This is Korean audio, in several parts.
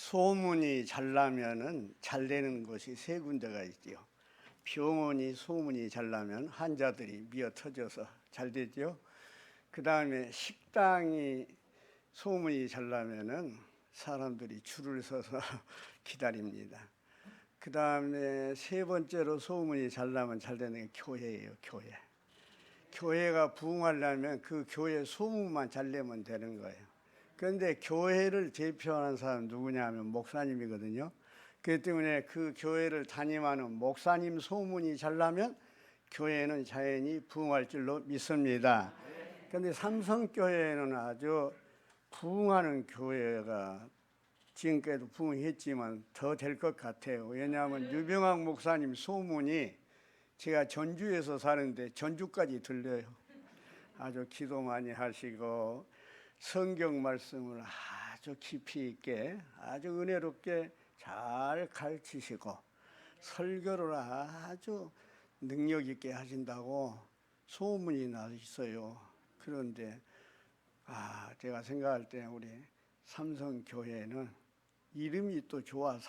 소문이 잘 나면은 잘 되는 곳이 세 군데가 있지요. 병원이 소문이 잘 나면 환자들이 미어 터져서 잘 되죠. 그 다음에 식당이 소문이 잘 나면은 사람들이 줄을 서서 기다립니다. 그 다음에 세 번째로 소문이 잘 나면 잘 되는 게 교회예요, 교회. 교회가 부흥하려면 그 교회 소문만 잘 내면 되는 거예요. 그런데 교회를 대표하는 사람 누구냐 하면 목사님이거든요. 그렇기 때문에 그 교회를 담임하는 목사님 소문이 잘 나면 교회는 자연히 부흥할 줄로 믿습니다. 그런데 삼성교회는 아주 부흥하는 교회가 지금까지도 부흥했지만 더 될 것 같아요. 왜냐하면 유병학 목사님 소문이 제가 전주에서 사는데 전주까지 들려요. 아주 기도 많이 하시고 성경 말씀을 아주 깊이 있게 아주 은혜롭게 잘 가르치시고 설교를 아주 능력 있게 하신다고 소문이 나 있어요. 그런데 제가 생각할 때 우리 삼성교회는 이름이 또 좋아.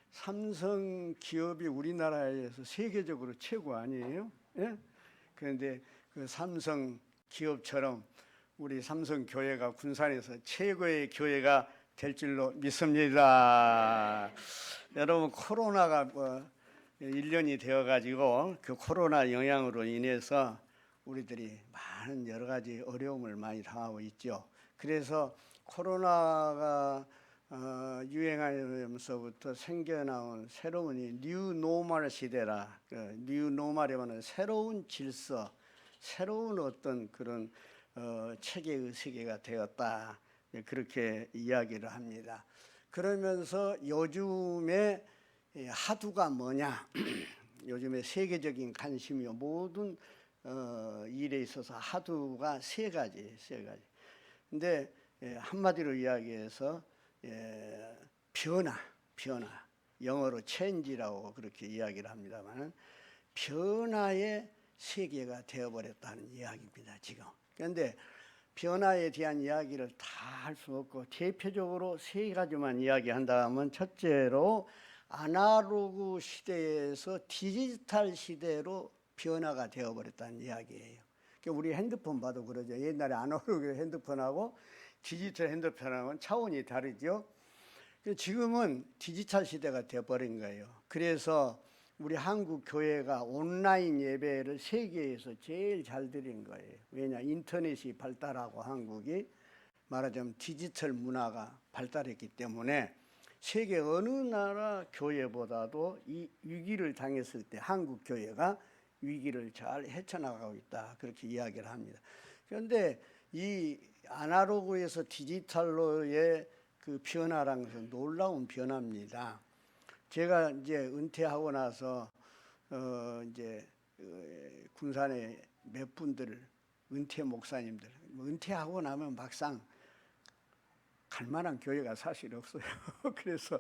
삼성 기업이 우리나라에서 세계적으로 최고 아니에요? 예? 그런데 그 삼성 기업처럼 우리 삼성 교회가 군산에서 최고의 교회가 될 줄로 믿습니다. 여러분 코로나가 1년이 되어가지고 그 코로나 영향으로 인해서 우리들이 많은 여러 가지 어려움을 많이 당하고 있죠. 그래서 코로나가 유행하면서부터 생겨나온 새로운 뉴 노멀 시대라. 뉴 노멀이면 새로운 질서, 새로운 어떤 그런 체계의 세계가 되었다. 그렇게 이야기를 합니다. 그러면서 요즘에 하두가 뭐냐? 요즘에 세계적인 관심이요. 모든 일에 있어서 하두가 세 가지. 근데 한마디로 이야기해서 변화, 영어로 change라고 그렇게 이야기를 합니다만 변화의 세계가 되어버렸다는 이야기입니다, 지금. 그런데 변화에 대한 이야기를 다 할 수 없고 대표적으로 세 가지만 이야기한다면 첫째로 아날로그 시대에서 디지털 시대로 변화가 되어버렸다는 이야기예요. 우리 핸드폰 봐도 그러죠. 옛날에 아날로그 핸드폰하고 디지털 핸드폰하고는 차원이 다르죠. 지금은 디지털 시대가 되어버린 거예요. 그래서 우리 한국 교회가 온라인 예배를 세계에서 제일 잘 드린 거예요. 왜냐? 인터넷이 발달하고 한국이 말하자면 디지털 문화가 발달했기 때문에 세계 어느 나라 교회보다도 이 위기를 당했을 때 한국 교회가 위기를 잘 헤쳐나가고 있다. 그렇게 이야기를 합니다. 그런데 이 아날로그에서 디지털로의 그 변화라는 것은 놀라운 변화입니다. 제가 이제 은퇴하고 나서 이제 군산에 몇 분들 은퇴 목사님들 은퇴하고 나면 막상 갈 만한 교회가 사실 없어요. 그래서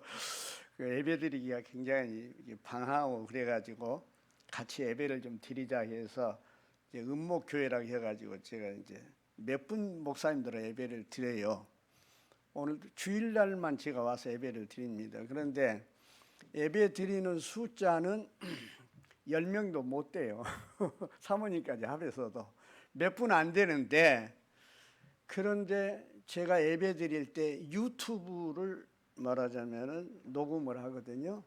그 예배드리기가 굉장히 방하고 그래가지고 같이 예배를 좀 드리자 해서 이제 은목교회라고 해가지고 제가 이제 몇 분 목사님들의 예배를 드려요. 오늘 주일날만 제가 와서 예배를 드립니다. 그런데 예배 드리는 숫자는 10명도 못 돼요. 사모님까지 합해서도 몇 분 안 되는데, 그런데 제가 예배 드릴 때 유튜브를 말하자면은 녹음을 하거든요.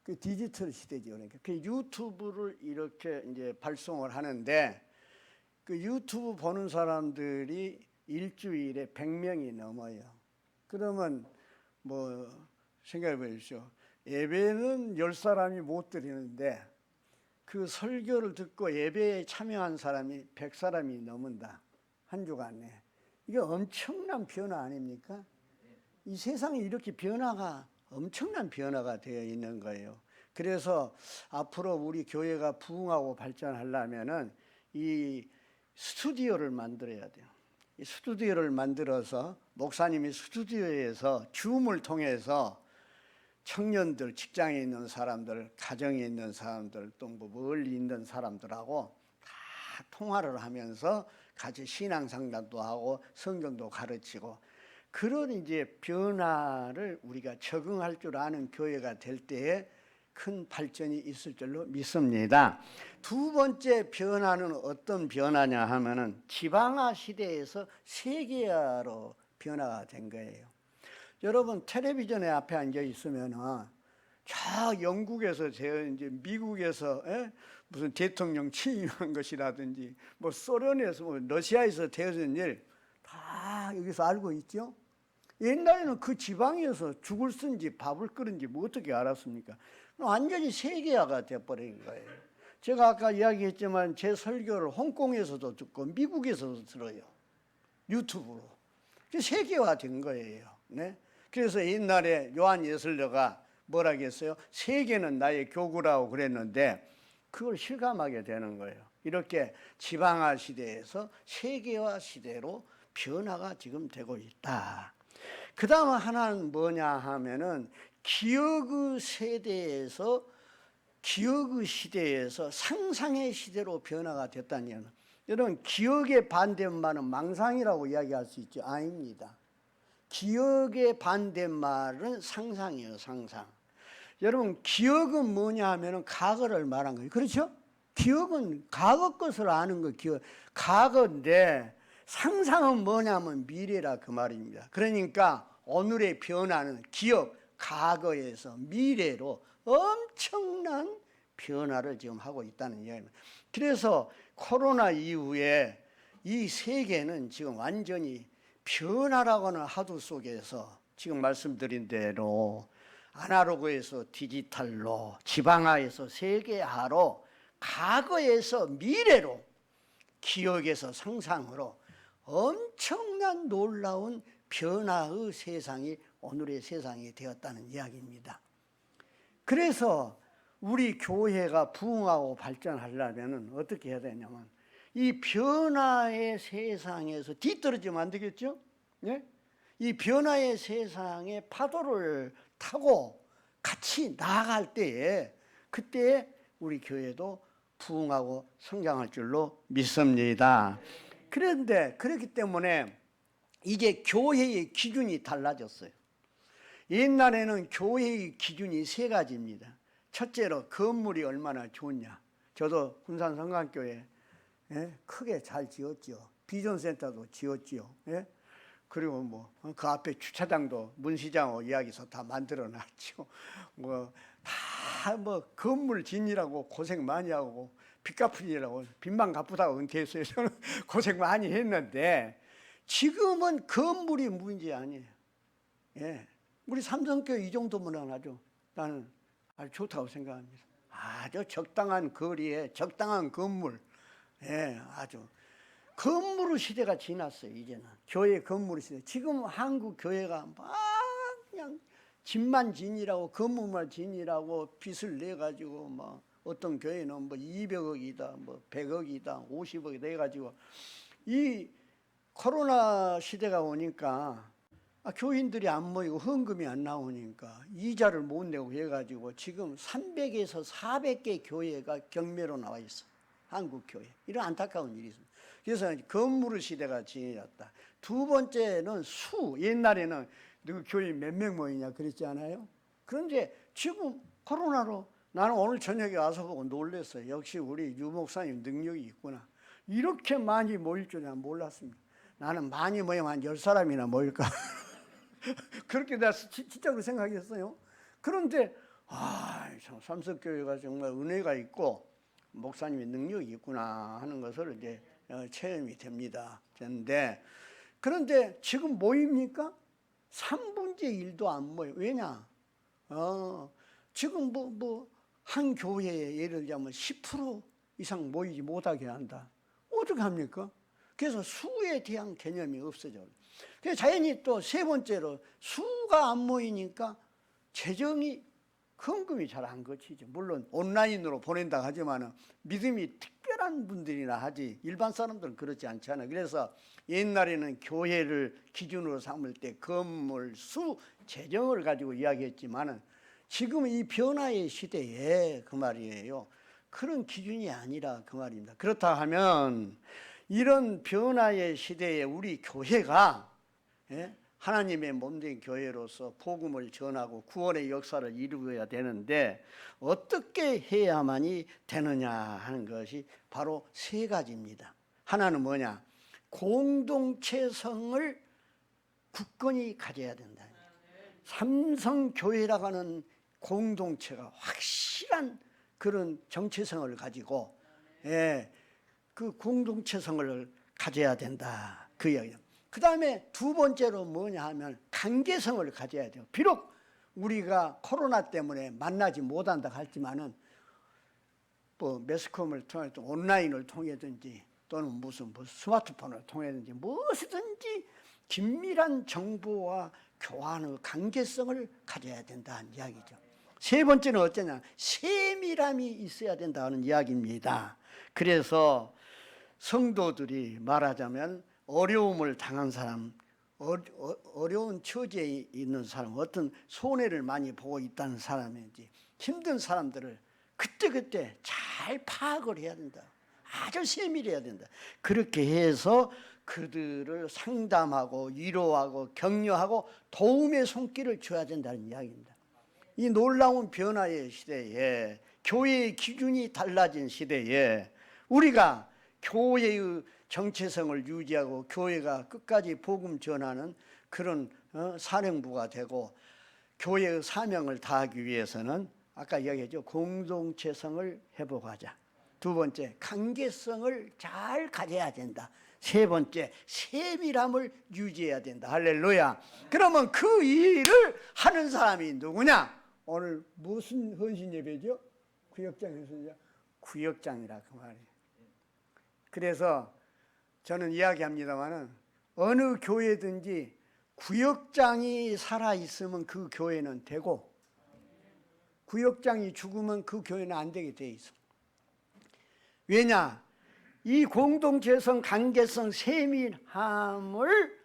그 디지털 시대죠. 그러니까 그 유튜브를 이렇게 이제 발송을 하는데 그 유튜브 보는 사람들이 일주일에 100명이 넘어요. 그러면 뭐 생각해 보십시오. 예배는 10사람이 못 드리는데 그 설교를 듣고 예배에 참여한 사람이 100사람이 넘는다. 한 주간에. 이게 엄청난 변화 아닙니까? 이 세상에 이렇게 엄청난 변화가 되어 있는 거예요. 그래서 앞으로 우리 교회가 부흥하고 발전하려면은 이 스튜디오를 만들어야 돼요. 이 스튜디오를 만들어서 목사님이 스튜디오에서 줌을 통해서 청년들, 직장에 있는 사람들, 가정에 있는 사람들, 또 뭐 멀리 있는 사람들하고 다 통화를 하면서 같이 신앙 상담도 하고 성경도 가르치고, 그런 이제 변화를 우리가 적응할 줄 아는 교회가 될 때에 큰 발전이 있을 줄로 믿습니다. 두 번째 변화는 어떤 변화냐 하면은 지방화 시대에서 세계화로 변화가 된 거예요. 여러분 텔레비전에 앞에 앉아 있으면은 저 영국에서 이제 미국에서 무슨 대통령 취임한 것이라든지 뭐 소련에서 뭐 러시아에서 되어진 일 다 여기서 알고 있죠. 옛날에는 그 지방에서 죽을 쓴지 밥을 끓은지 뭐 어떻게 알았습니까? 완전히 세계화가 돼버린 거예요. 제가 아까 이야기했지만 제 설교를 홍콩에서도 듣고 미국에서도 들어요. 유튜브로. 세계화된 거예요. 네? 그래서 옛날에 요한 예술가가 뭐라고 했어요? 세계는 나의 교구라고 그랬는데 그걸 실감하게 되는 거예요. 이렇게 지방화 시대에서 세계화 시대로 변화가 지금 되고 있다. 그 다음 하나는 뭐냐 하면은 기억의 세대에서 기억의 시대에서 상상의 시대로 변화가 됐다는 얘기는, 여러분 기억의 반대말은 망상이라고 이야기할 수 있죠? 아닙니다. 기억의 반대말은 상상이에요. 상상. 여러분 기억은 뭐냐 하면은 과거를 말한 거예요. 그렇죠? 기억은 과거 것을 아는 거 기억. 과거인데 상상은 뭐냐면 미래라 그 말입니다. 그러니까 오늘의 변화는 기억, 과거에서 미래로 엄청난 변화를 지금 하고 있다는 이야기입니다. 그래서 코로나 이후에 이 세계는 지금 완전히 변화라고는 하두 속에서 지금 말씀드린 대로 아날로그에서 디지털로, 지방화에서 세계화로, 과거에서 미래로, 기억에서 상상으로 엄청난 놀라운 변화의 세상이 오늘의 세상이 되었다는 이야기입니다. 그래서 우리 교회가 부흥하고 발전하려면 어떻게 해야 되냐면 이 변화의 세상에서 뒤떨어지면 안 되겠죠? 예? 이 변화의 세상의 파도를 타고 같이 나아갈 때에 그때 우리 교회도 부흥하고 성장할 줄로 믿습니다. 그런데 그렇기 때문에 이제 교회의 기준이 달라졌어요. 옛날에는 교회의 기준이 세 가지입니다. 첫째로 건물이 얼마나 좋냐. 저도 군산 성강교회 크게 잘 지었죠. 비전센터도 지었죠. 그리고 뭐 그 앞에 주차장도 문시장하고 이야기해서 다 만들어 놨죠. 뭐 다 뭐 건물 짓느라고 고생 많이 하고 빚 갚으려고 빚만 갚으다가 은퇴했어요. 저는 고생 많이 했는데 지금은 건물이 문제 아니에요. 우리 삼성교회 이 정도면 아주 나는 아주 좋다고 생각합니다. 아주 적당한 거리에 적당한 건물, 아주 건물 시대가 지났어요. 이제는 교회 건물 시대. 지금 한국 교회가 막 그냥 집만 지니라고 건물만 지니라고 빚을 내 가지고 막 어떤 교회는 뭐 200억이다, 뭐 100억이다, 50억이다 해가지고 이 코로나 시대가 오니까 교인들이 안 모이고 헌금이 안 나오니까 이자를 못 내고 해가지고 지금 300에서 400개 교회가 경매로 나와 있어. 한국 교회. 이런 안타까운 일이 있습니다. 그래서 건물 시대가 지났다. 두 번째는 수. 옛날에는 누구 교회 몇 명 모이냐 그랬지 않아요? 그런데 지금 코로나로 나는 오늘 저녁에 와서 보고 놀랐어요. 역시 우리 유 목사님 능력이 있구나. 이렇게 많이 모일 줄은 몰랐습니다. 나는 많이 모이면 한 10사람이나 모일까. 그렇게 내가 진짜로 생각했어요. 그런데 참 삼성교회가 정말 은혜가 있고 목사님의 능력이 있구나 하는 것을 이제 체험이 됩니다. 그런데 지금 모입니까? 3분의 1도 안 모여요. 왜냐? 지금 한 교회에 예를 들자면 10% 이상 모이지 못하게 한다. 어떻게 합니까? 그래서 수에 대한 개념이 없어져요. 그래서 자연히 또 세 번째로 수가 안 모이니까 재정이 헌금이 잘 안 거치죠. 물론 온라인으로 보낸다 하지만 믿음이 특별한 분들이나 하지 일반 사람들은 그렇지 않잖아요. 그래서 옛날에는 교회를 기준으로 삼을 때 건물, 수, 재정을 가지고 이야기했지만 지금 이 변화의 시대에 그 말이에요. 그런 기준이 아니라 그 말입니다. 그렇다 하면 이런 변화의 시대에 우리 교회가 하나님의 몸된 교회로서 복음을 전하고 구원의 역사를 이루어야 되는데 어떻게 해야만이 되느냐 하는 것이 바로 세 가지입니다. 하나는 뭐냐? 공동체성을 굳건히 가져야 된다. 삼성교회라고 하는 공동체가 확실한 그런 정체성을 가지고 그 공동체성을 가져야 된다. 그 이야기예요. 그 다음에 두 번째로 뭐냐 하면 관계성을 가져야 돼요. 비록 우리가 코로나 때문에 만나지 못한다 할지만은 뭐 매스컴을 통해 온라인을 통해든지 또는 무슨 스마트폰을 통해든지 무엇이든지 긴밀한 정보와 교환의 관계성을 가져야 된다는 이야기죠. 세 번째는 어쩌냐? 세밀함이 있어야 된다는 이야기입니다. 그래서 성도들이 말하자면 어려움을 당한 사람, 어려운 처지에 있는 사람, 어떤 손해를 많이 보고 있다는 사람인지 힘든 사람들을 그때그때 잘 파악을 해야 된다. 아주 세밀해야 된다. 그렇게 해서 그들을 상담하고 위로하고 격려하고 도움의 손길을 줘야 된다는 이야기입니다. 이 놀라운 변화의 시대에 교회의 기준이 달라진 시대에 우리가 교회의 정체성을 유지하고 교회가 끝까지 복음 전하는 그런 사령부가 되고 교회의 사명을 다하기 위해서는 아까 이야기했죠. 공동체성을 회복하자. 두 번째, 관계성을 잘 가져야 된다. 세 번째, 세밀함을 유지해야 된다. 할렐루야. 그러면 그 일을 하는 사람이 누구냐? 오늘 무슨 헌신 예배죠? 구역장에서 구역장이라 그 말이에요. 그래서 저는 이야기합니다마는 어느 교회든지 구역장이 살아있으면 그 교회는 되고 구역장이 죽으면 그 교회는 안 되게 돼 있어. 왜냐? 이 공동체성, 관계성, 세밀함을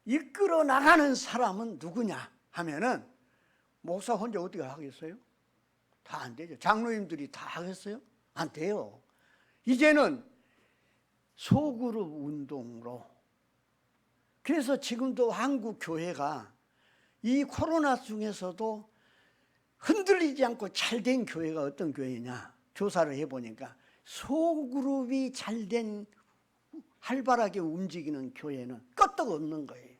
이끌어 나가는 사람은 누구냐 하면은 목사 혼자 어떻게 하겠어요? 다 안 되죠. 장로님들이 다 하겠어요? 안 돼요. 이제는 소그룹 운동으로. 그래서 지금도 한국 교회가 이 코로나 중에서도 흔들리지 않고 잘된 교회가 어떤 교회냐 조사를 해보니까 소그룹이 잘된 활발하게 움직이는 교회는 끄떡 없는 거예요.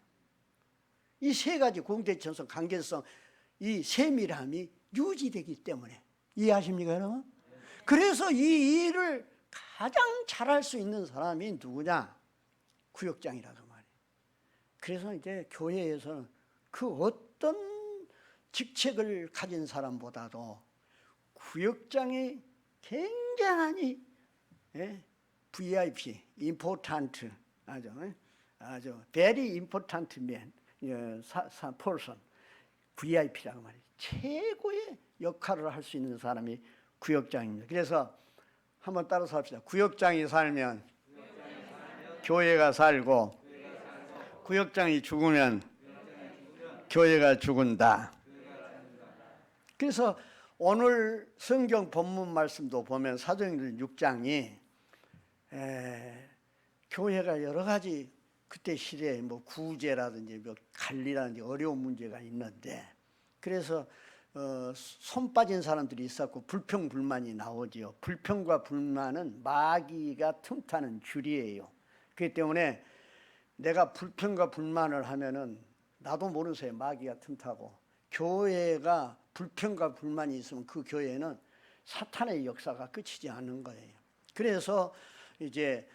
이 세 가지 공동체성, 관계성, 이 세밀함이 유지되기 때문에. 이해하십니까 여러분? 그래서 이 일을 가장 잘할 수 있는 사람이 누구냐? 구역장이라고 말이에요. 그래서 이제 교회에서는 그 어떤 직책을 가진 사람보다도 구역장이 굉장히 VIP, important, 아주 very important man, person, VIP라고 말이에요. 최고의 역할을 할 수 있는 사람이 구역장입니다. 그래서 한번 따라서 합시다. 구역장이 살면 교회가 살고 구역장이 죽으면 교회가 죽은다. 그래서 오늘 성경 본문 말씀도 보면 사도행전 6장이 교회가 여러 가지 그때 시대에 뭐 구제라든지 뭐 관리라든지 어려운 문제가 있는데 그래서 손 빠진 사람들이 있었고 불평불만이 나오지요. 불평과 불만은 마귀가 틈타는 줄이에요. 그렇기 때문에 내가 불평과 불만을 하면은 나도 모르는 사이에 마귀가 틈타고 교회가 불평과 불만이 있으면 그 교회는 사탄의 역사가 끝이지 않는 거예요. 그래서 이제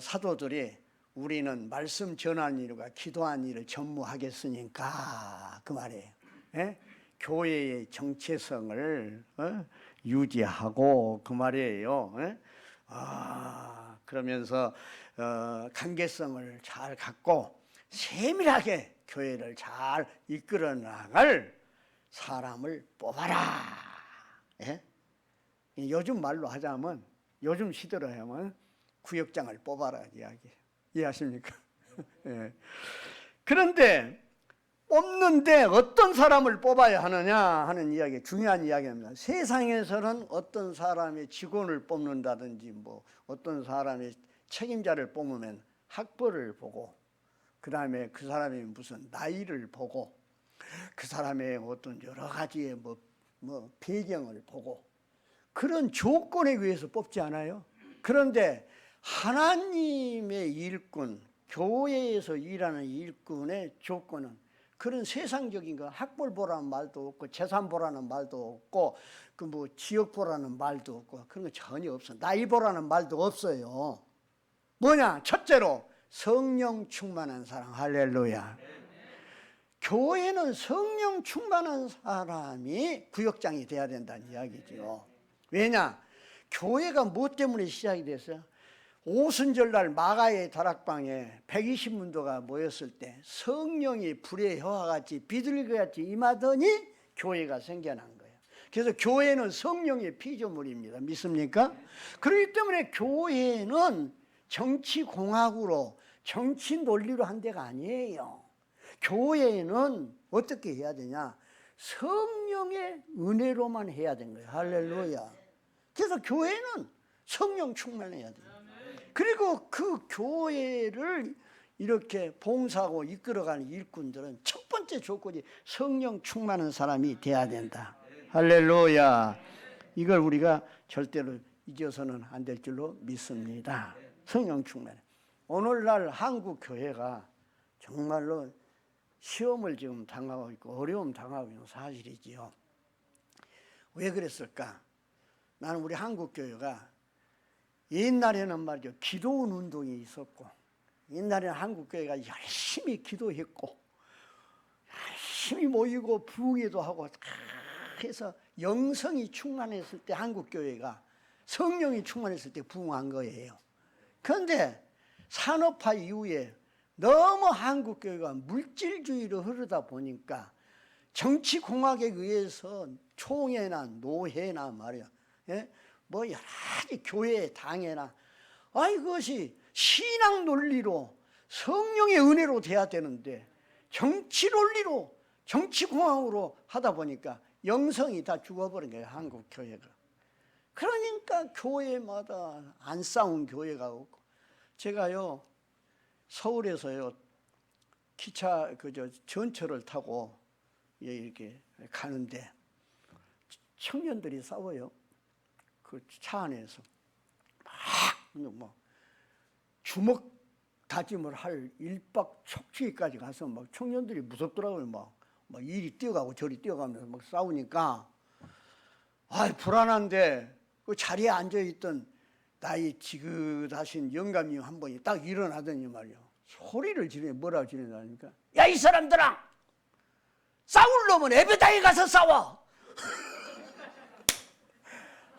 사도들이 우리는 말씀 전하는 일과 기도하는 일을 전무하겠으니까 그 말이에요. 교회의 정체성을 유지하고 그 말이에요. 그러면서 관계성을 잘 갖고 세밀하게 교회를 잘 이끌어 나갈 사람을 뽑아라. 요즘 말로 하자면 요즘 시대로 하면 구역장을 뽑아라 이야기예요. 이해하십니까? 그런데 뽑는데 어떤 사람을 뽑아야 하느냐 하는 이야기, 중요한 이야기입니다. 세상에서는 어떤 사람의 직원을 뽑는다든지 뭐 어떤 사람의 책임자를 뽑으면 학벌을 보고 그 다음에 그 사람의 무슨 나이를 보고 그 사람의 어떤 여러 가지의 뭐 배경을 보고 그런 조건에 의해서 뽑지 않아요. 그런데 하나님의 일꾼, 교회에서 일하는 일꾼의 조건은 그런 세상적인 거 학벌 보라는 말도 없고 재산 보라는 말도 없고 그 뭐 지역 보라는 말도 없고 그런 거 전혀 없어. 나이 보라는 말도 없어요. 뭐냐? 첫째로 성령 충만한 사람. 할렐루야. 교회는 성령 충만한 사람이 구역장이 돼야 된다는 이야기죠. 왜냐? 교회가 뭐 때문에 시작이 됐어요? 오순절날 마가의 다락방에 120문도가 모였을 때 성령이 불의 혀와같이 비둘기같이 임하더니 교회가 생겨난 거예요. 그래서 교회는 성령의 피조물입니다. 믿습니까? 그렇기 때문에 교회는 정치공학으로 정치 논리로 한 데가 아니에요. 교회는 어떻게 해야 되냐? 성령의 은혜로만 해야 되는 거예요. 할렐루야. 그래서 교회는 성령 충만해야 돼요. 그리고 그 교회를 이렇게 봉사하고 이끌어가는 일꾼들은 첫 번째 조건이 성령 충만한 사람이 돼야 된다. 할렐루야. 이걸 우리가 절대로 잊어서는 안 될 줄로 믿습니다. 성령 충만해. 오늘날 한국 교회가 정말로 시험을 지금 당하고 있고 어려움 당하고 있는 사실이지요. 왜 그랬을까? 나는 우리 한국 교회가 옛날에는 말이죠, 기도원 운동이 있었고 옛날에는 한국 교회가 열심히 기도했고 열심히 모이고 부흥회도 하고 해서 영성이 충만했을 때 한국 교회가 성령이 충만했을 때 부흥한 거예요. 그런데 산업화 이후에 너무 한국 교회가 물질주의로 흐르다 보니까 정치공학에 의해서 총회나 노회나 말이야, 예? 뭐 여러 가지 교회 당회나 이것이 신앙 논리로 성령의 은혜로 돼야 되는데 정치 논리로 정치공학으로 하다 보니까 영성이 다 죽어버린 거예요. 한국 교회가. 그러니까 교회마다 안 싸운 교회가 없고 제가요 서울에서요 기차 전철을 타고 이렇게 가는데 청년들이 싸워요. 그 차 안에서 막 주먹 다짐을 할 일박 척추기까지 가서 막 청년들이 무섭더라고요. 막 이리 뛰어가고 저리 뛰어가면서 막 싸우니까 불안한데 그 자리에 앉아 있던 나이 지긋하신 영감님 한 분이 딱 일어나더니 말이요 소리를 지르니 뭐라고 지르냐니까 야 이 사람들아 싸울 놈은 에베다에 가서 싸워.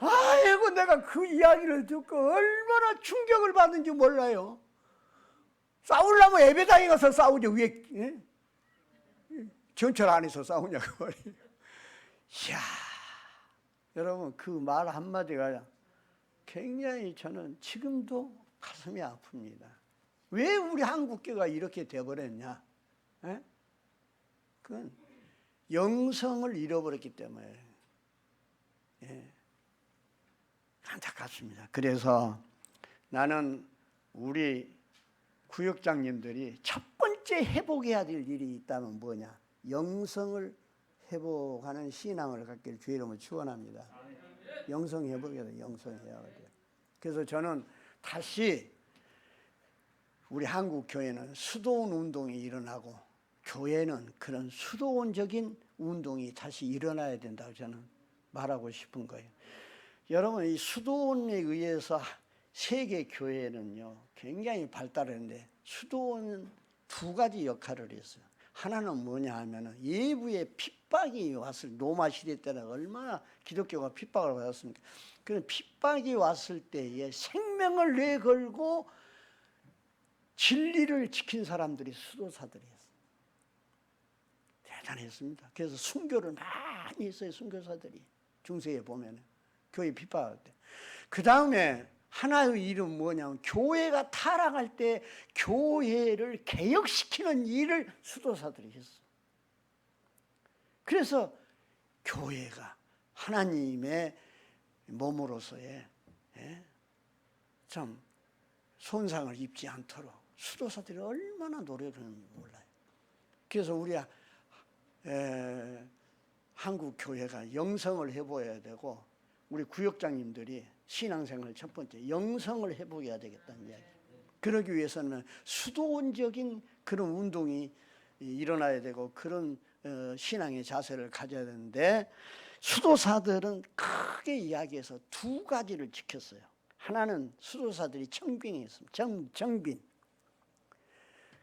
아이고 내가 그 이야기를 듣고 얼마나 충격을 받는지 몰라요. 싸우려면 에베다에 가서 싸우죠. 왜 전철 안에서 싸우냐고 말이에요. 이야, 여러분 그 말 한마디가 굉장히 저는 지금도 가슴이 아픕니다. 왜 우리 한국교회가 이렇게 돼버렸냐? 그건 영성을 잃어버렸기 때문에 안타깝습니다. 그래서 나는 우리 구역장님들이 첫 번째 회복해야 될 일이 있다면 뭐냐? 영성을 회복하는 신앙을 갖기를 주의 이름으로 축원합니다. 영성 회복해야 돼. 영성 해야 돼. 그래서 저는 다시 우리 한국 교회는 수도원 운동이 일어나고 교회는 그런 수도원적인 운동이 다시 일어나야 된다고 저는 말하고 싶은 거예요. 여러분 이 수도원에 의해서 세계 교회는요 굉장히 발달했는데 수도원은 두 가지 역할을 했어요. 하나는 뭐냐 하면은 예부의 핍박이 왔을 로마 시대 때는 얼마나 기독교가 핍박을 받았습니까? 그런 핍박이 왔을 때에 생명을 내걸고 진리를 지킨 사람들이 수도사들이었어요. 대단했습니다. 그래서 순교를 많이 했어요. 순교사들이 중세에 보면은 교회 핍박할 때. 그 다음에 하나의 일은 뭐냐면 교회가 타락할 때 교회를 개혁시키는 일을 수도사들이 했어. 그래서 교회가 하나님의 몸으로서의 참 손상을 입지 않도록 수도사들이 얼마나 노력을 하는지 몰라요. 그래서 우리 한국 교회가 영성을 해보아야 되고, 우리 구역장님들이 신앙생활 첫 번째 영성을 해보아야 되겠다는 이야기. 그러기 위해서는 수도원적인 그런 운동이 일어나야 되고, 그런 신앙의 자세를 가져야 되는데, 수도사들은 크게 이야기해서 두 가지를 지켰어요. 하나는 수도사들이 청빙했습니다. 청빙.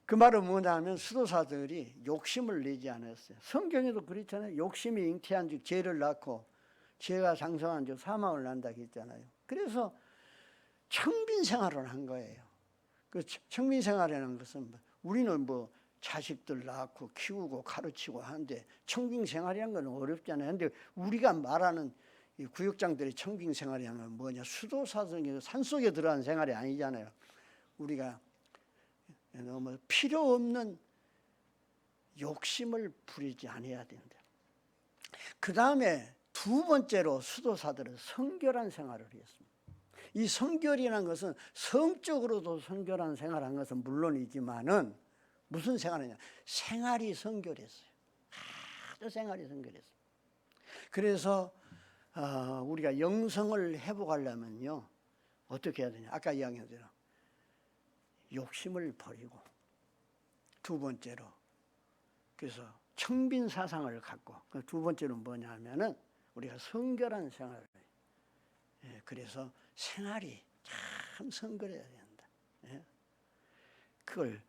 그 말은 뭐냐면 수도사들이 욕심을 내지 않았어요. 성경에도 그렇잖아요. 욕심이 잉태한 즉 죄를 낳고 죄가 장성한 즉 사망을 난다고 했잖아요. 그래서 청빈 생활을 한 거예요. 그 청빈 생활이라는 것은 우리는 뭐 자식들 낳고 키우고 가르치고 하는데 청빙 생활이라는 건 어렵잖아요. 근데 우리가 말하는 이 구역장들의 청빙 생활이라는 건 뭐냐? 수도사들이 산속에 들어간 생활이 아니잖아요. 우리가 너무 필요 없는 욕심을 부리지 않아야 된다. 그 다음에 두 번째로 수도사들은 성결한 생활을 했습니다. 이 성결이라는 것은 성적으로도 성결한 생활한 것은 물론이지만은 무슨 생활이냐? 생활이 성결했어요. 아주 생활이 성결했어요. 그래서 우리가 영성을 회복하려면요, 어떻게 해야 되냐? 아까 이야기한 대로 욕심을 버리고, 두 번째로 그래서 청빈 사상을 갖고, 두 번째로 뭐냐 하면은 우리가 성결한 생활을 해요. 그래서 생활이 참 성결해야 된다. 그걸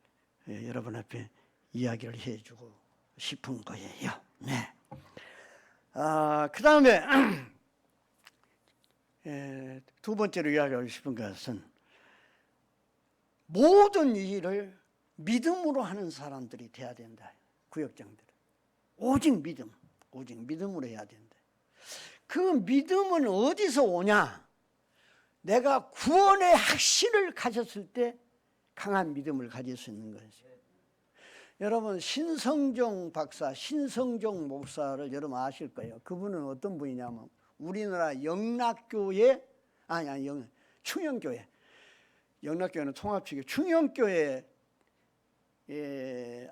여러분 앞에 이야기를 해주고 싶은 거예요. 네. 그 다음에 두 번째로 이야기하고 싶은 것은 모든 일을 믿음으로 하는 사람들이 돼야 된다. 구역장들은 오직 믿음으로 해야 된다. 그 믿음은 어디서 오냐? 내가 구원의 확신을 가졌을 때 강한 믿음을 가질 수 있는 것이죠. 여러분 신성종 박사, 신성종 목사를 여러분 아실 거예요. 그분은 어떤 분이냐면 우리나라 영락교회, 충영교회, 영락교회는 통합측이고 충영교회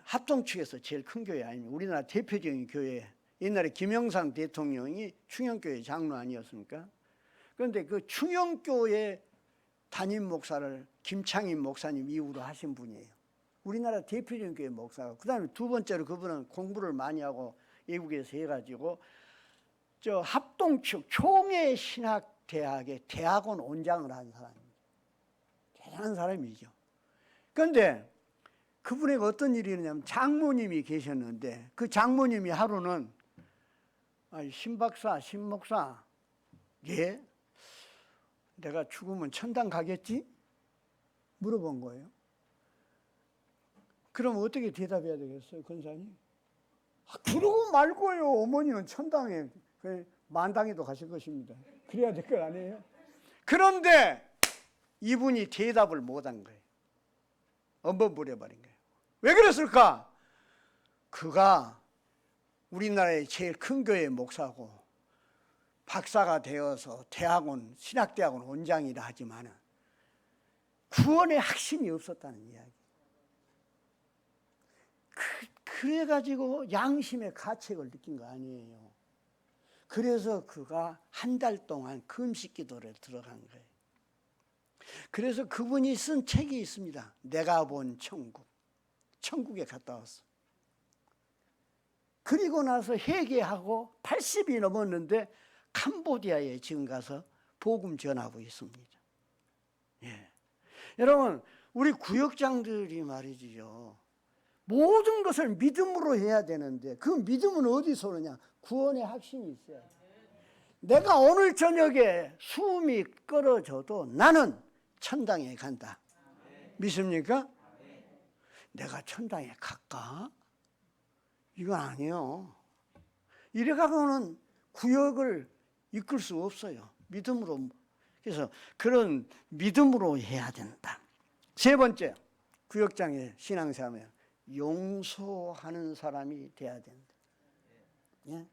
합동측에서 제일 큰 교회 아닙니까? 우리나라 대표적인 교회. 옛날에 김영삼 대통령이 충영교회 장로 아니었습니까? 그런데 그 충영교회 담임 목사를 김창인 목사님 이후로 하신 분이에요. 우리나라 대표적인 교회 목사가. 그 다음에 두 번째로 그분은 공부를 많이 하고 외국에서 해가지고 저 합동측 총회신학대학의 대학원 원장을 한 사람입니다. 대단한 사람이죠. 그런데 그분에게 어떤 일이 있냐면 장모님이 계셨는데 그 장모님이 하루는 신박사, 신목사, 예? 내가 죽으면 천당 가겠지? 물어본 거예요. 그럼 어떻게 대답해야 되겠어요, 권사님? 그러고 말고요. 어머니는 천당에, 만당에도 가실 것입니다. 그래야 될 거 아니에요? 그런데 이분이 대답을 못한 거예요. 엄범부려버린 거예요. 왜 그랬을까? 그가 우리나라의 제일 큰 교회 목사고 박사가 되어서 대학원, 신학대학원 원장이라 하지만 구원의 확신이 없었다는 이야기. 그래가지고 양심의 가책을 느낀 거 아니에요. 그래서 그가 한 달 동안 금식 기도를 들어간 거예요. 그래서 그분이 쓴 책이 있습니다. 내가 본 천국. 천국에 갔다 왔어. 그리고 나서 회개하고 80이 넘었는데 캄보디아에 지금 가서 복음 전하고 있습니다. 예. 여러분, 우리 구역장들이 말이지요. 모든 것을 믿음으로 해야 되는데 그 믿음은 어디서 오느냐? 구원의 확신이 있어야 돼. 내가 오늘 저녁에 숨이 끊어져도 나는 천당에 간다. 믿습니까? 내가 천당에 갈까? 이건 아니에요. 이래가고는 구역을 이끌 수 없어요. 믿음으로. 그래서 그런 믿음으로 해야 된다. 세 번째, 구역장의 신앙생활은 용서하는 사람이 돼야 된다. 예?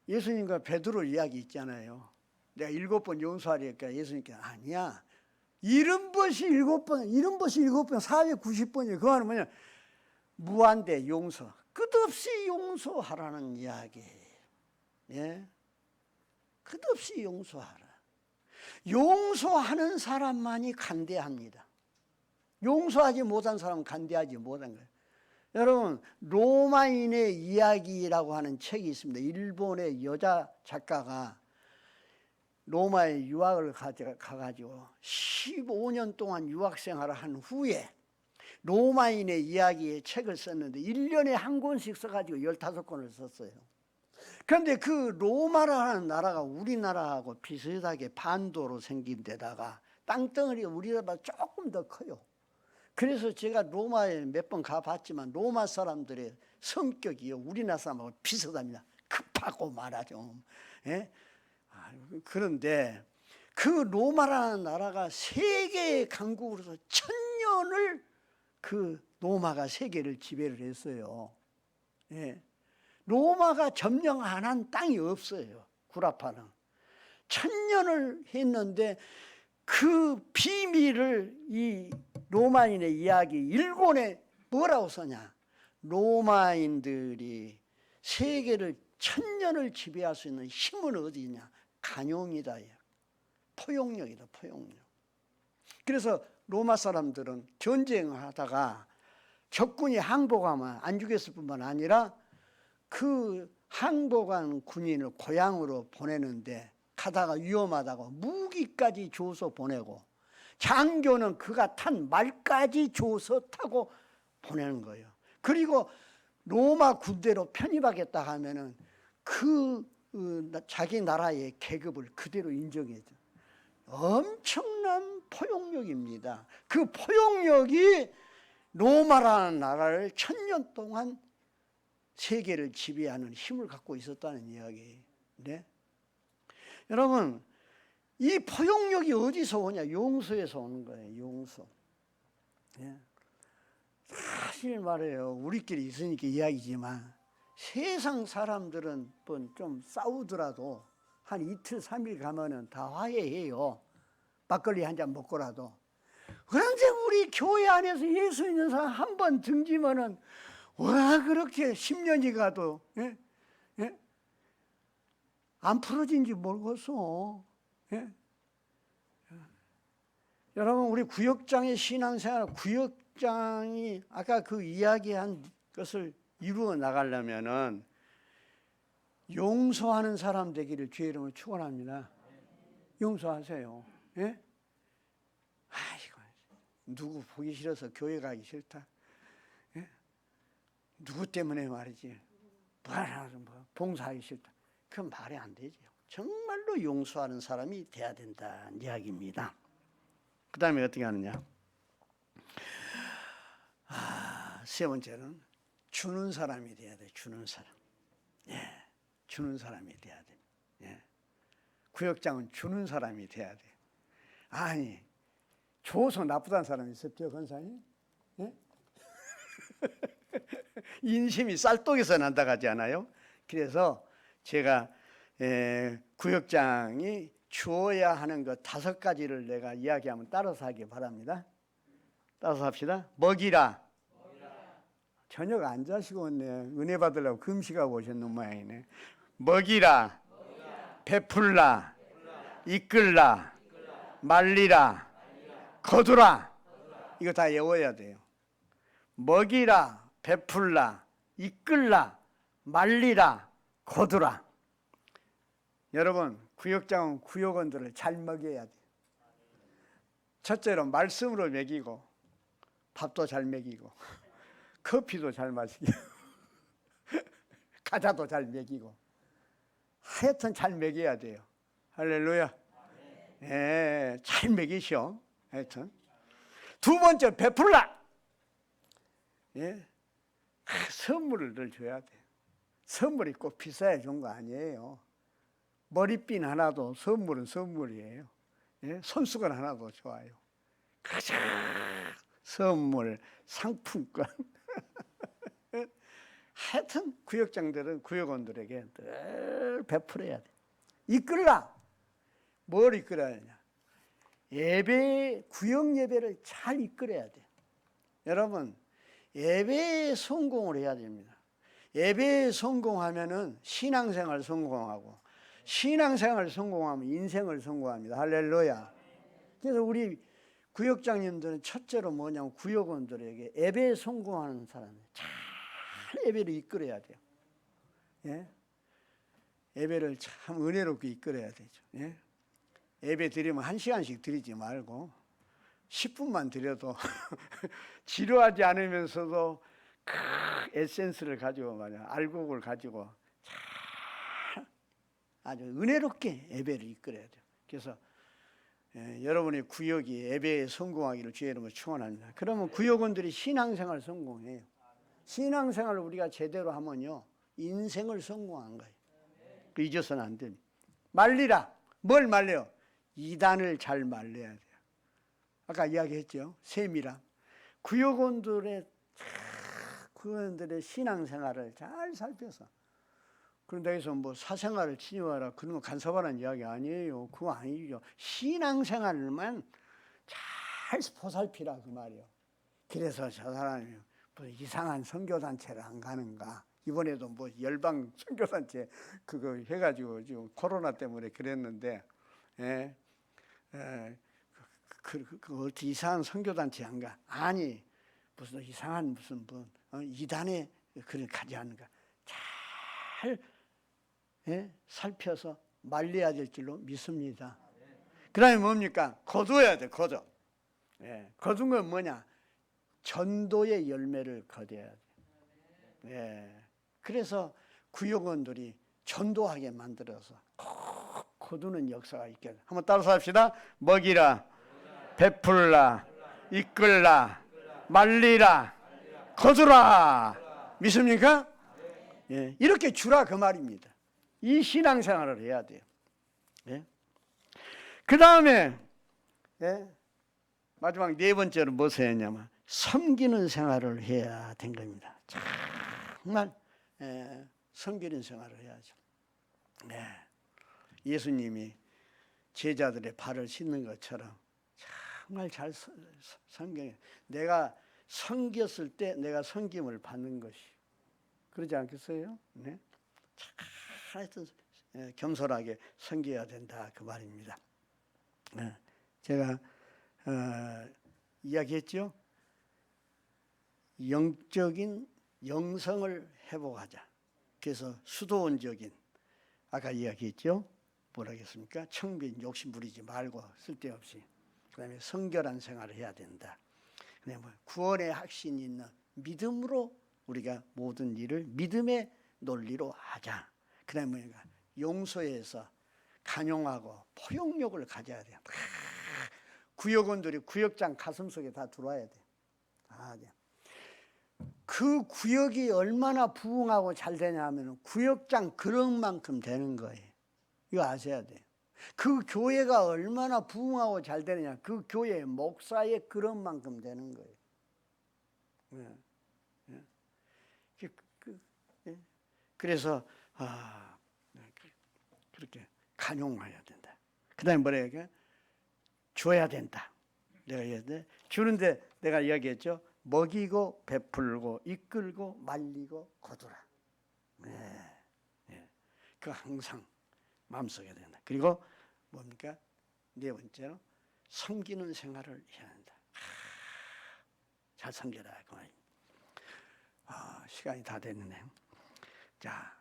예수님과 베드로 이야기 있잖아요. 내가 7번 용서하리니까 예수님께서 아니야. 잃은 것이 7번, 잃은 것이 7번, 490번이에요. 그 말은 뭐냐? 무한대 용서. 끝없이 용서하라는 이야기예요. 예? 끝없이 용서하라. 용서하는 사람만이 간대합니다. 용서하지 못한 사람은 간대하지 못한 거예요. 여러분, 로마인의 이야기라고 하는 책이 있습니다. 일본의 여자 작가가 로마에 유학을 가가지고 15년 동안 유학생활을 한 후에 로마인의 이야기의 책을 썼는데 1년에 한 권씩 써가지고 15권을 썼어요. 그런데 그 로마라는 나라가 우리나라하고 비슷하게 반도로 생긴 데다가 땅덩어리가 우리나라보다 조금 더 커요. 그래서 제가 로마에 몇 번 가봤지만 로마 사람들의 성격이요 우리나라 사람하고 비슷합니다. 급하고 말하죠. 예? 그런데 그 로마라는 나라가 세계의 강국으로서 1000년을 그 로마가 세계를 지배를 했어요. 예. 로마가 점령 안 한 땅이 없어요. 구라파는 1000년을 했는데 그 비밀을 이 로마인의 이야기 1권에 뭐라고 써냐? 로마인들이 세계를 1000년을 지배할 수 있는 힘은 어디냐? 간용이다. 포용력이다. 포용력. 그래서 로마 사람들은 전쟁을 하다가 적군이 항복하면 안 죽였을 뿐만 아니라 그 항복한 군인을 고향으로 보내는데 가다가 위험하다고 무기까지 줘서 보내고 장교는 그가 탄 말까지 줘서 타고 보내는 거예요. 그리고 로마 군대로 편입하겠다 하면은 그 자기 나라의 계급을 그대로 인정해줘. 엄청난 포용력입니다. 그 포용력이 로마라는 나라를 1000년 동안 세계를 지배하는 힘을 갖고 있었다는 이야기예요. 네? 여러분, 이 포용력이 어디서 오냐? 용서에서 오는 거예요. 용서. 네? 사실 말해요. 우리끼리 있으니까 이야기지만 세상 사람들은 좀 싸우더라도 한 이틀 3일 가면은 다 화해해요. 막걸리 한 잔 먹고라도. 그런데 우리 교회 안에서 예수 있는 사람 한 번 등지면은 와 그렇게 10년이 가도 예? 예? 안 풀어진지 모르겠어. 예? 여러분 우리 구역장의 신앙생활, 구역장이 아까 그 이야기한 것을 이루어 나가려면은 용서하는 사람 되기를 주의 이름으로 축원합니다. 용서하세요. 예? 아이고 누구 보기 싫어서 교회 가기 싫다. 예? 누구 때문에 말이지. 뭐 봉사하기 싫다. 그건 말이 안 되죠. 정말로 용서하는 사람이 돼야 된다는 이야기입니다. 그 다음에 어떻게 하느냐. 세 번째는 주는 사람이 돼야 돼. 주는 사람. 예, 주는 사람이 돼야 돼. 예. 구역장은 주는 사람이 돼야 돼. 아니, 줘서 나쁘다는 사람이 있었죠, 권사님? 예? 인심이 쌀독에서 난다 하지 않아요? 그래서 제가 구역장이 주어야 하는 것 5가지를 내가 이야기하면 따라서 하기 바랍니다. 따라서 합시다. 먹이라. 저녁 안 자시고 있네. 은혜 받으려고 금식하고 오셨는 모양이네. 먹이라. 베풀라. 이끌라. 말리라. 거두라. 이거 다 외워야 돼요. 먹이라. 베풀라. 이끌라. 말리라. 거두라. 여러분 구역장은 구역원들을 잘 먹여야 돼요. 첫째로 말씀으로 먹이고 밥도 잘 먹이고 커피도 잘 마시고 과자도 잘 먹이고 하여튼 잘 먹여야 돼요. 할렐루야. 예, 잘 먹이셔. 하여튼 두 번째 베풀라. 예, 선물을 늘 줘야 돼. 선물이 꼭 비싸야 좋은 거 아니에요. 머리핀 하나도 선물은 선물이에요. 예? 손수건 하나도 좋아요. 가자 선물, 상품권. 하여튼 구역장들은 구역원들에게 늘 베풀어야 돼. 이끌라. 뭘 이끌어야 하냐? 예배, 구역 예배를 잘 이끌어야 돼요. 여러분, 예배에 성공을 해야 됩니다. 예배에 성공하면은 신앙생활 성공하고, 신앙생활 성공하면 인생을 성공합니다. 할렐루야. 그래서 우리 구역장님들은 첫째로 뭐냐면 구역원들에게 예배에 성공하는 사람, 잘 예배를 이끌어야 돼요. 예? 예배를 참 은혜롭게 이끌어야 되죠. 예? 예배 드리면 1시간씩 드리지 말고 10분만 드려도 지루하지 않으면서도 그 에센스를 가지고 말이야, 알곡을 가지고 잘 아주 은혜롭게 예배를 이끌어야 돼요. 그래서 여러분의 구역이 예배에 성공하기를 주의 이름으로 축원합니다. 그러면 구역원들이 신앙생활 성공해요. 신앙생활을 우리가 제대로 하면요, 인생을 성공한 거예요. 잊어서는 안 됩니다. 말리라. 뭘 말려요? 이단을 잘 말려야 돼요. 아까 이야기했죠. 세미라. 구역원들의 신앙생활을 잘 살펴서, 그런데 여기서 뭐 사생활을 침해하라 그런 거 간섭하라는 이야기 아니에요. 그거 아니죠. 신앙생활만 잘 보살피라 그 말이에요. 그래서 저 사람이 뭐 이상한 선교단체를 안 가는가. 이번에도 뭐 열방 선교단체 그거 해가지고 지금 코로나 때문에 그랬는데, 어떻게 이상한 선교단체 안 가? 아니, 무슨 이상한 무슨 이단에 그런 가지 않는가. 잘 살펴서 말려야 될 줄로 믿습니다. 그 다음에 뭡니까? 거둬야 돼, 거둬. 거둔 건 뭐냐? 전도의 열매를 거둬야 돼. 그래서 구역원들이 전도하게 만들어서 거두는 역사가 있게. 한번 따라서 합시다. 먹이라, 베풀라, 이끌라, 말리라, 거두라. 믿습니까? 이렇게 주라 그 말입니다. 이 신앙생활을 해야 돼요. 그 다음에 마지막 네 번째로 무엇을 했냐면 섬기는 생활을 해야 된 겁니다. 정말 섬기는 생활을 해야죠. 예수님이 제자들의 발을 씻는 것처럼 정말 잘 섬겨요. 내가 섬겼을 때 내가 섬김을 받는 것이, 그러지 않겠어요? 네. 하여튼 겸손하게 섬겨야 된다 그 말입니다. 제가 이야기했죠. 영적인 영성을 회복하자. 그래서 수도원적인, 아까 이야기했죠. 뭐라 하겠습니까? 청빈 욕심 부리지 말고 쓸데없이. 그 다음에 성결한 생활을 해야 된다. 그다음에 구원의 확신이 있는 믿음으로 우리가 모든 일을 믿음의 논리로 하자. 그 다음에 뭐가 용서해서 간용하고 포용력을 가져야 돼요. 구역원들이 구역장 가슴속에 다 들어와야 돼. 그 구역이 얼마나 부흥하고 잘 되냐면 구역장 그릇만큼 되는 거예요. 이거 아셔야 돼요. 그 교회가 얼마나 부흥하고 잘 되느냐, 그 교회 목사의 그릇만큼 되는 거예요. 그래서 그렇게 간용해야 된다. 그 다음에 뭐라 얘기해? 줘야 된다. 내가 얘기했는데, 주는데 내가 이야기했죠. 먹이고 베풀고 이끌고 말리고 거두라. 그거 항상 마음속에 된다. 그리고 뭡니까? 네 번째로 섬기는 생활을 해야 한다. 잘 섬겨라 그 말입니다. 시간이 다 됐네. 자,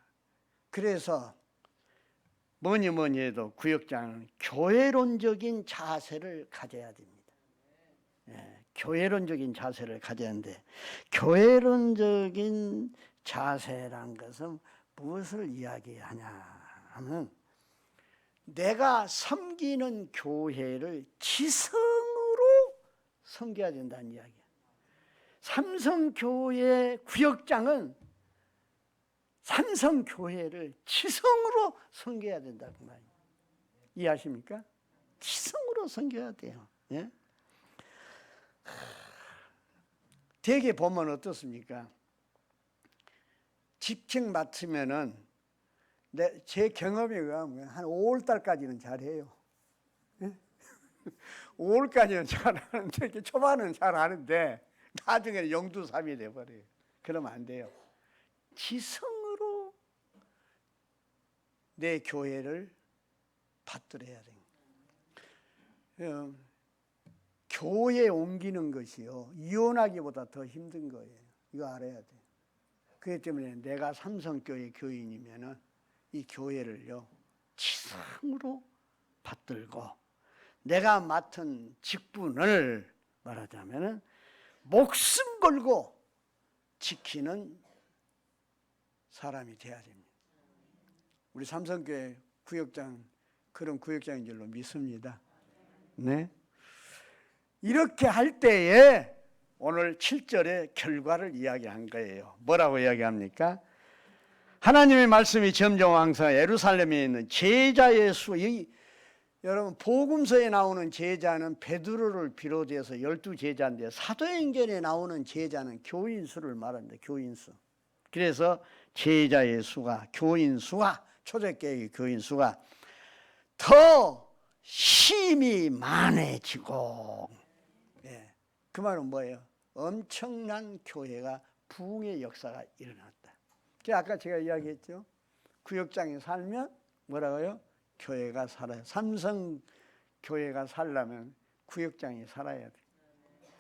그래서 뭐니 해도 구역장은 교회론적인 자세를 가져야 됩니다. 교회론적인 자세를 가져야 하는데, 교회론적인 자세란 것은 무엇을 이야기하냐 하면, 내가 섬기는 교회를 지성으로 섬겨야 된다는 이야기야. 삼성교회 구역장은 삼성교회를 지성으로 섬겨야 된다 그 말이에요. 이해하십니까? 지성으로 섬겨야 돼요. 대개 보면 어떻습니까? 집책 맡으면은 제 경험에 의하면 한 5월 달까지는 잘해요. 5월까지는 잘하는데 이렇게 초반은 잘하는데 나중에는 영두삼이 돼버려요. 그러면 안 돼요. 지성으로 내 교회를 받들어야 돼요. 교회 옮기는 것이요 이혼하기보다 더 힘든 거예요. 이거 알아야 돼요. 그렇기 때문에 내가 삼성교회 교인이면은 이 교회를요 지성으로 받들고 내가 맡은 직분을 말하자면은 목숨 걸고 지키는 사람이 돼야 됩니다. 우리 삼성교회 구역장 그런 구역장인 줄로 믿습니다. 네. 이렇게 할 때에 오늘 7절의 결과를 이야기한 거예요. 뭐라고 이야기합니까? 하나님의 말씀이 점점 왕성해 예루살렘에 있는 제자의 수. 여러분 복음서에 나오는 제자는 베드로를 비롯해서 12제자인데 사도행전에 나오는 제자는 교인 수를 말합니다. 교인 수. 그래서 제자의 수가 교인 수가 초대교회 교인 수가 더 힘이 많아지고 그 말은 뭐예요? 엄청난 교회가 부흥의 역사가 일어났다. 아까 제가 이야기했죠. 구역장에 살면 뭐라고요? 교회가 살아요. 삼성 교회가 살려면 구역장이 살아야 돼.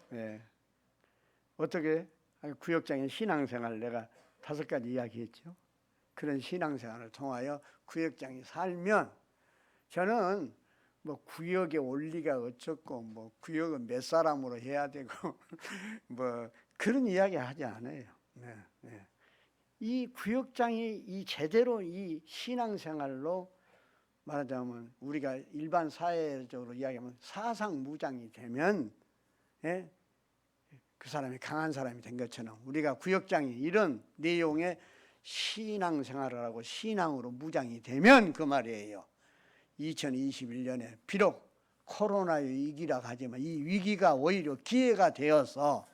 네. 어떻게? 구역장의 신앙생활 내가 5가지 이야기했죠. 그런 신앙생활을 통하여 구역장이 살면 저는 뭐 구역의 원리가 어쩌고 뭐 구역은 몇 사람으로 해야 되고 뭐 그런 이야기 하지 않아요. 네, 네. 이 구역장이 이 제대로 이 신앙생활로 말하자면 우리가 일반 사회적으로 이야기하면 사상무장이 되면 그 사람이 강한 사람이 된 것처럼 우리가 구역장이 이런 내용의 신앙생활을 하고 신앙으로 무장이 되면 그 말이에요. 2021년에 비록 코로나의 위기라 하지만 이 위기가 오히려 기회가 되어서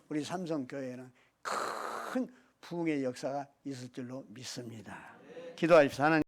우리 삼성교회는 큰 부흥의 역사가 있을 줄로 믿습니다. 기도하십시오. 하나님.